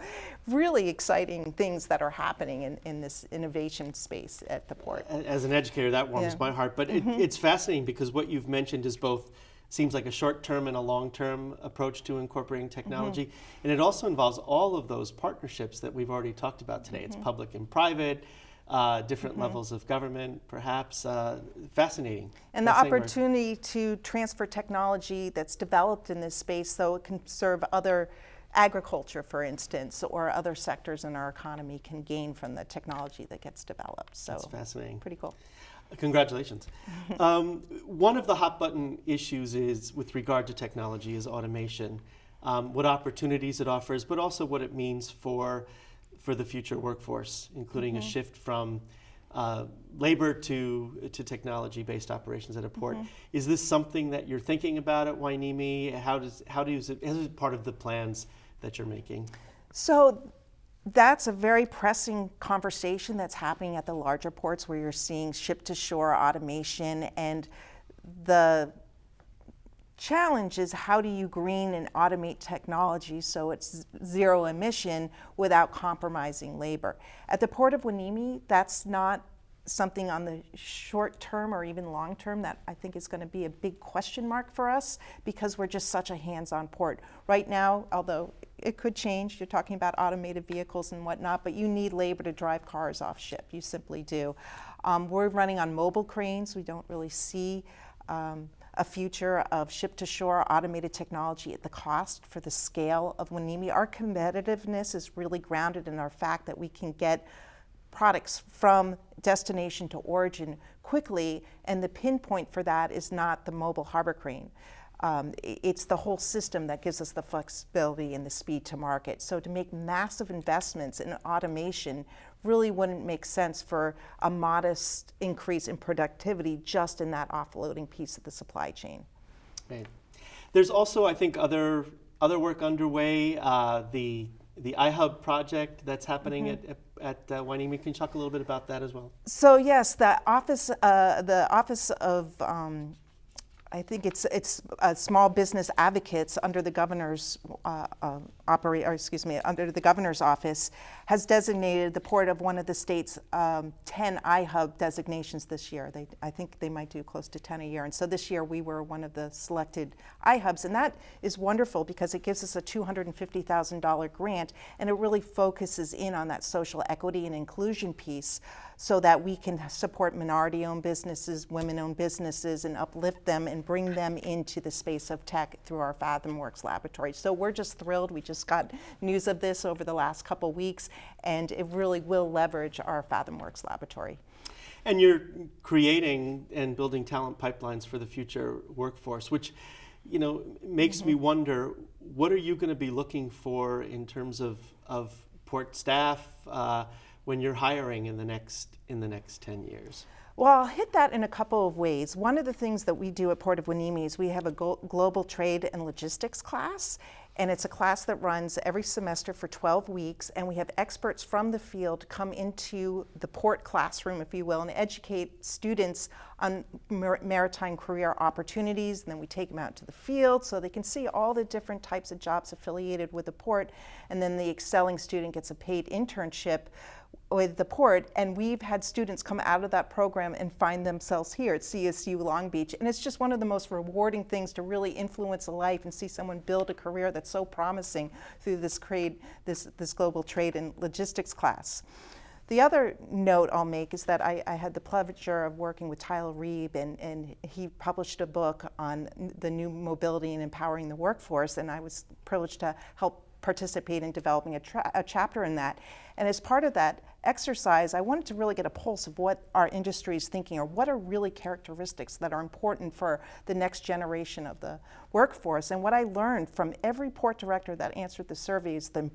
Speaker 2: really exciting things that are happening in this innovation space at the port.
Speaker 1: As an educator, that warms my heart. But it's fascinating because what you've mentioned is both seems like a short-term and a long-term approach to incorporating technology. And it also involves all of those partnerships that we've already talked about today. It's public and private, different levels of government, perhaps. Fascinating.
Speaker 2: And the opportunity to transfer technology that's developed in this space so it can serve other agriculture, for instance, or other sectors in our economy can gain from the technology that gets developed. So
Speaker 1: that's fascinating.
Speaker 2: Pretty cool.
Speaker 1: Congratulations. One of the hot button issues is with regard to technology is automation, what opportunities it offers, but also what it means for the future workforce, including a shift from labor to technology-based operations at a port. Is this something that you're thinking about at Hueneme? Is it part of the plans that you're making?
Speaker 2: So that's a very pressing conversation that's happening at the larger ports where you're seeing ship-to-shore automation, and the challenge is how do you green and automate technology so it's zero emission without compromising labor. At the Port of Hueneme, that's not something on the short term or even long term that I think is going to be a big question mark for us because we're just such a hands-on port. Right now, although it could change, you're talking about automated vehicles and whatnot, but you need labor to drive cars off ship. You simply do. We're running on mobile cranes. We don't really see a future of ship-to-shore automated technology at the cost for the scale of Hueneme. Our competitiveness is really grounded in our fact that we can get products from destination to origin quickly, and the pinpoint for that is not the mobile harbor crane. It's the whole system that gives us the flexibility and the speed to market. So to make massive investments in automation really wouldn't make sense for a modest increase in productivity just in that offloading piece of the supply chain.
Speaker 1: Right. There's also, I think, other work underway. The iHub project that's happening at Hueneme. Can you talk a little bit about that as well?
Speaker 2: So yes, the office of I think it's small business advocates under the governor's under the governor's office has designated the port of one of the state's 10 iHub designations this year. I think they might do close to 10 a year, and so this year we were one of the selected iHubs, and that is wonderful because it gives us a $250,000 grant, and it really focuses in on that social equity and inclusion piece, so that we can support minority-owned businesses, women-owned businesses, and uplift them and bring them into the space of tech through our FathomWorks laboratory. So we're just thrilled. We just got news of this over the last couple weeks, and it really will leverage our FathomWorks laboratory.
Speaker 1: And you're creating and building talent pipelines for the future workforce, which, makes me wonder, what are you going to be looking for in terms of port staff when you're hiring in the next 10 years?
Speaker 2: Well, I'll hit that in a couple of ways. One of the things that we do at Port of Hueneme is we have a global trade and logistics class, and it's a class that runs every semester for 12 weeks, and we have experts from the field come into the port classroom, if you will, and educate students on maritime career opportunities, and then we take them out to the field so they can see all the different types of jobs affiliated with the port, and then the excelling student gets a paid internship with the port, and we've had students come out of that program and find themselves here at CSU Long Beach, and it's just one of the most rewarding things to really influence a life and see someone build a career that's so promising through this global trade and logistics class. The other note I'll make is that I had the pleasure of working with Tyler Reeb, and he published a book on the new mobility and empowering the workforce, and I was privileged to help participate in developing a chapter in that. And as part of that exercise, I wanted to really get a pulse of what our industry is thinking, or what are really characteristics that are important for the next generation of the workforce. And what I learned from every port director that answered the survey is the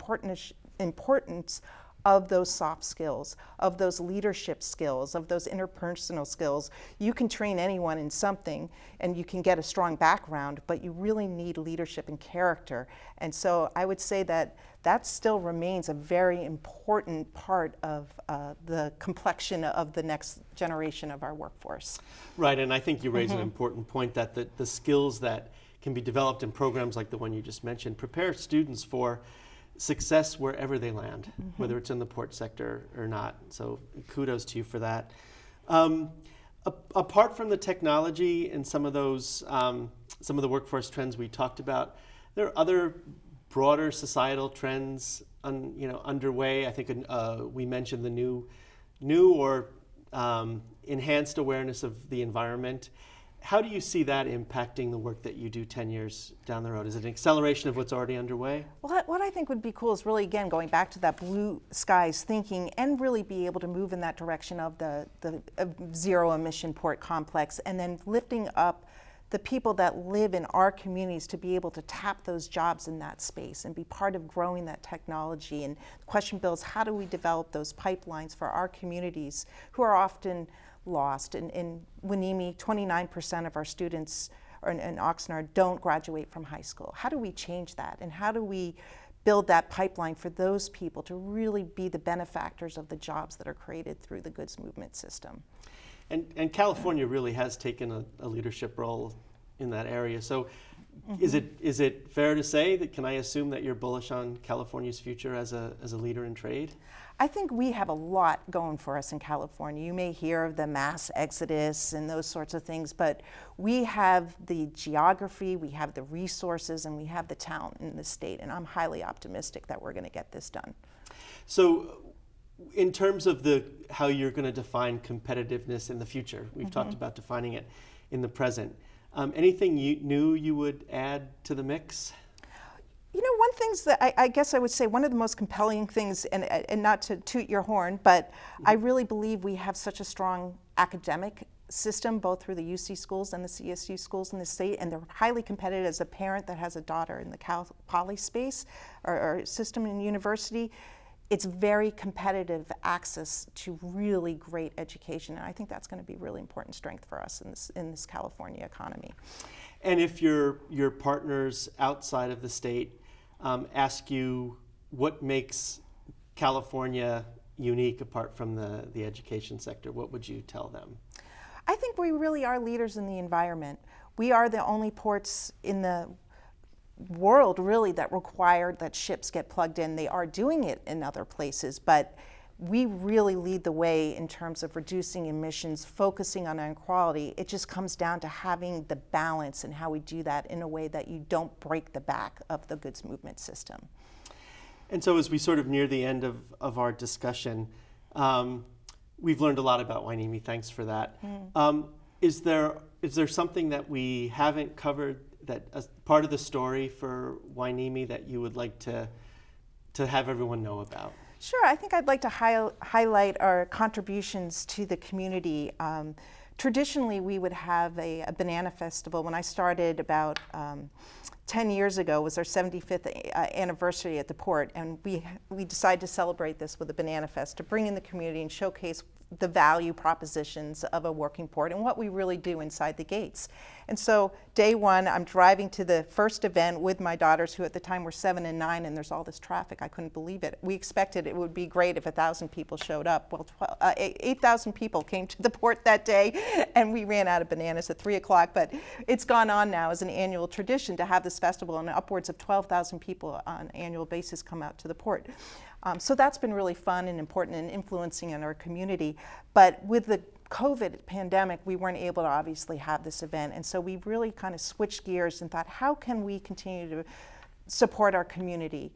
Speaker 2: importance of those soft skills, of those leadership skills, of those interpersonal skills. You can train anyone in something and you can get a strong background, but you really need leadership and character. And so I would say that that still remains a very important part of the complexion of the next generation of our workforce.
Speaker 1: Right, and I think you raise an important point that the skills that can be developed in programs like the one you just mentioned prepare students for success wherever they land, whether it's in the port sector or not. So kudos to you for that. Apart from the technology and some of those, some of the workforce trends we talked about, there are other broader societal trends underway. I think we mentioned the new or enhanced awareness of the environment. How do you see that impacting the work that you do 10 years down the road? Is it an acceleration of what's already underway?
Speaker 2: Well, what I think would be cool is really, again, going back to that blue skies thinking and really be able to move in that direction of the zero emission port complex, and then lifting up the people that live in our communities to be able to tap those jobs in that space and be part of growing that technology. And the question, Bill, is how do we develop those pipelines for our communities who are often lost? In Hueneme, 29% of our students in Oxnard don't graduate from high school. How do we change that? And how do we build that pipeline for those people to really be the benefactors of the jobs that are created through the goods movement system?
Speaker 1: And California really has taken a leadership role in that area. So is it fair to say that, can I assume that you're bullish on California's future as a leader in trade?
Speaker 2: I think we have a lot going for us in California. You may hear of the mass exodus and those sorts of things, but we have the geography, we have the resources, and we have the talent in the state, and I'm highly optimistic that we're going to get this done.
Speaker 1: So in terms of how you're going to define competitiveness in the future, we've talked about defining it in the present. Anything new you would add to the mix?
Speaker 2: You know, one thing that I guess I would say, one of the most compelling things, and not to toot your horn, but I really believe we have such a strong academic system, both through the UC schools and the CSU schools in the state, and they're highly competitive. As a parent that has a daughter in the Cal Poly space or system in university, it's very competitive access to really great education, and I think that's going to be really important strength for us in this California economy.
Speaker 1: And if your partners outside of the state ask you what makes California unique apart from the education sector, what would you tell them?
Speaker 2: I think we really are leaders in the environment. We are the only ports in the world really that require that ships get plugged in. They are doing it in other places, but we really lead the way in terms of reducing emissions, focusing on inequality. It just comes down to having the balance and how we do that in a way that you don't break the back of the goods movement system.
Speaker 1: And so as we sort of near the end of our discussion, we've learned a lot about Hueneme. Thanks for that. Is there something that we haven't covered, that as part of the story for Hueneme, that you would like to have everyone know about?
Speaker 2: Sure, I think I'd like to highlight our contributions to the community. Traditionally, we would have a banana festival. When I started about 10 years ago, was our 75th anniversary at the port, and we decided to celebrate this with a banana fest to bring in the community and showcase the value propositions of a working port and what we really do inside the gates. And so day one, I'm driving to the first event with my daughters, who at the time were 7 and 9, and there's all this traffic. I couldn't believe it. We expected it would be great if 1,000 people showed up. Well, 8,000 people came to the port that day, and we ran out of bananas at 3 o'clock. But it's gone on now as an annual tradition to have this festival, and upwards of 12,000 people on an annual basis come out to the port. So that's been really fun and important and influencing in our community. But with the COVID pandemic, we weren't able to obviously have this event. And so we really kind of switched gears and thought, how can we continue to support our community,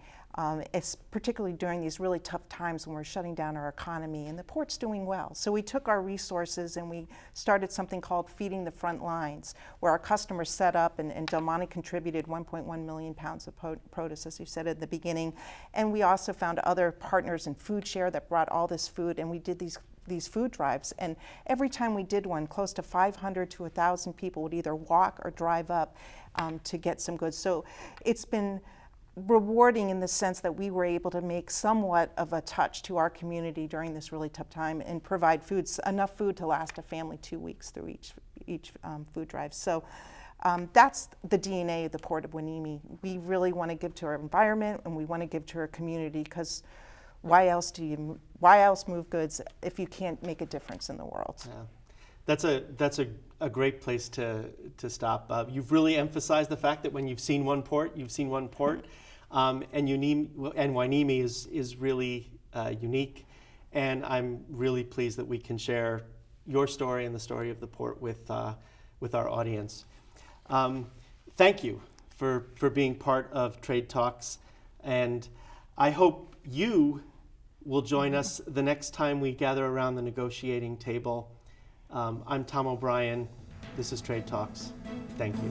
Speaker 2: particularly during these really tough times when we're shutting down our economy, and the port's doing well. So we took our resources and we started something called Feeding the Front Lines, where our customers set up, and Del Monte contributed 1.1 million pounds of produce, as you said at the beginning. And we also found other partners in Food Share that brought all this food, and we did these food drives. And every time we did one, close to 500 to 1,000 people would either walk or drive up to get some goods. So it's been rewarding in the sense that we were able to make somewhat of a touch to our community during this really tough time and provide enough food to last a family 2 weeks through each food drive. So that's the DNA of the Port of Hueneme. We really want to give to our environment, and we want to give to our community, because why else move goods if you can't make a difference in the world?
Speaker 1: Yeah. That's a great place to stop. You've really emphasized the fact that when you've seen one port, you've seen one port, and Hueneme is really unique, and I'm really pleased that we can share your story and the story of the port with our audience. Thank you for being part of Trade Talks, and I hope you will join us the next time we gather around the negotiating table. I'm Tom O'Brien. This is Trade Talks. Thank you.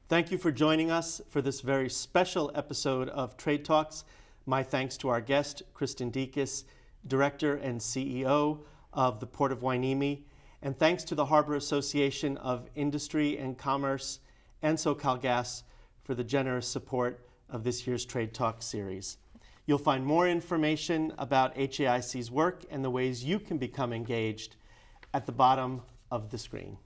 Speaker 1: Thank you for joining us for this very special episode of Trade Talks. My thanks to our guest, Kristin Decas, Director and CEO of the Port of Hueneme, and thanks to the Harbor Association of Industry and Commerce and SoCalGas for the generous support of this year's Trade Talk series. You'll find more information about HAIC's work and the ways you can become engaged at the bottom of the screen.